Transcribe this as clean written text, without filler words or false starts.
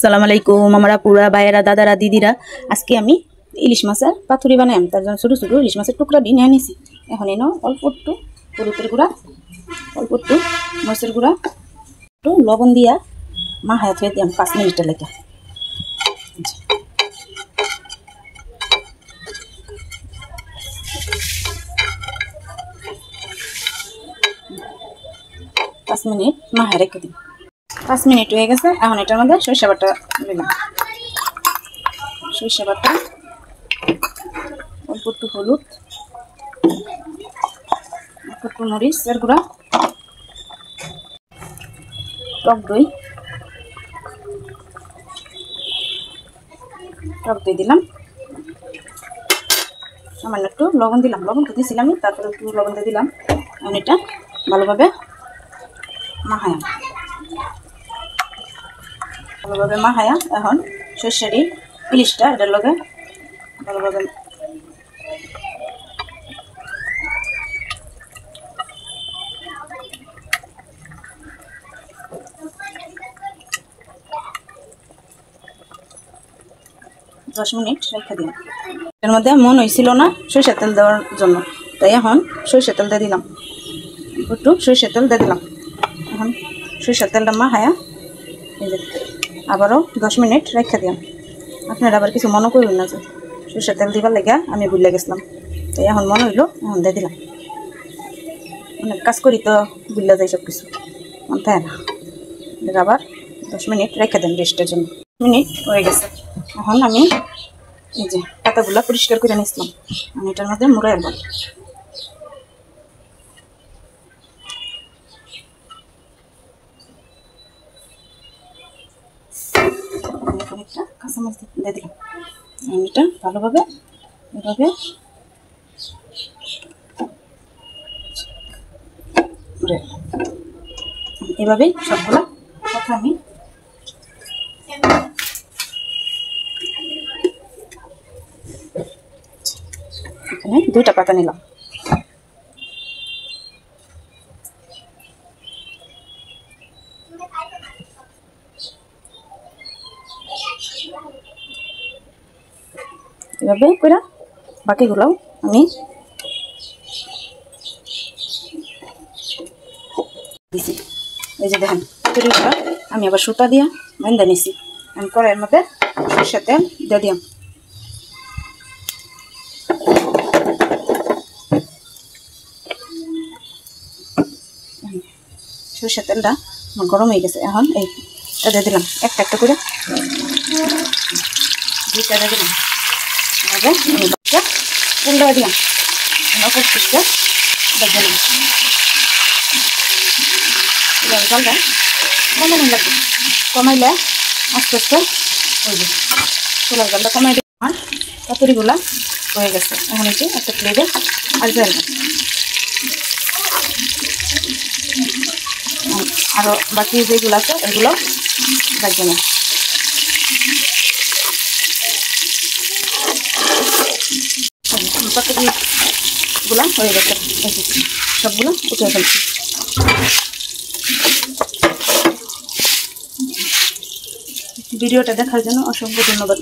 আসসালামু আলাইকুম আমরা পুরা ভাইয়েরা দাদারা দিদিরা আজকে আমি ইলিশ মাছের পাতুরি বানাইম। তার জন্য ছোটো ছোটো ইলিশ মাছের টুকরা নিয়ে নিছি। এখন এনো অল্প একটু হলুদের গুঁড়া, অল্প একটু মরিচের গুঁড়া, একটু লবণ দিয়া মাখায় ধুয়ে দিলাম 5 মিনিটের লেগে। পাঁচ মিনিট মাখায় রেখে দিই। 5 মিনিট হয়ে গেছে। এখন এটার মধ্যে সরিষা বাটা দিলাম, সরিষা বাটা, অল্প একটু হলুদ, অল্প একটু মরিচের গুঁড়া, টক দই দিলাম, সামান্য একটু লবণ দিলাম, লবণ তো দিয়েছিলাম, তারপরে একটু লবণ দিয়ে দিলাম। এখন এটা ভালোভাবে মাখায়া এখন সরষের ইলিশটা এটার লগে ভালোভাবে দশ মিনিট রেখে দিন। এর মধ্যে মন হয়েছিল না সরিষার তেল দেওয়ার জন্য, তাই এখন সরিষার তেল দিয়ে দিলাম, একটু সরিষার তেল দিয়ে দিলাম। এখন সরিষার তেলটা মাখায়া আবারও 10 মিনিট রেখে দিলাম। আপনারা আবার কিছু মনে করবেন না যে সরিষার তেল দিবার লেগে আমি ভুলে গেছিলাম, তাই এখন মনে হইলো এখন দিয়ে দিলাম। অনেক কাজ করি তো ভুলে যাই সব কিছু, তাই না। আবার 10 মিনিট রেখে দেন রেস্টের জন্য। মিনিট হয়ে গেছে। এখন আমি এই যে পাতাগুলো পরিষ্কার করে নিয়েছিলাম, আমি এটার মধ্যে মুড়ে আনবো। একটা কাঁচামরিচ দিয়ে দিলাম। আমি এটা ভালোভাবে এভাবেই সবগুলো কথা আমি এখানে 2টা পাতা নিলাম। এভাবে করে বাকিগুলো আমি দিছি। এই যে দেখেন পাতুরিগুলো আমি আবার সুতা দিয়া বেঁধে নিছি। আমি কড়াইয়ের মধ্যে সরষের তেল দিয়ে দিলাম। সরষের তেলটা গরম হয়ে গেছে। এখন এইটা দিয়ে দিলাম, একটা করে 2টা দিয়ে দিলাম। তেলটা দিলাম, জলটা কমানো লাগবে, কমাইলে আস্তে আস্তে হইবে। চুলার জলটা কমাই দিলাম। আমার পাতুরিগুলা হয়ে গেছে। এখন হচ্ছে একটা প্লেটে আর যাইবে। আরও বাকি যেগুলো আছে এগুলো রাখবে না। পাতুরিগুলা হয়ে গেছে, সবগুলো উঠে ফেলছি। ভিডিওটা দেখার জন্য অসংখ্য ধন্যবাদ।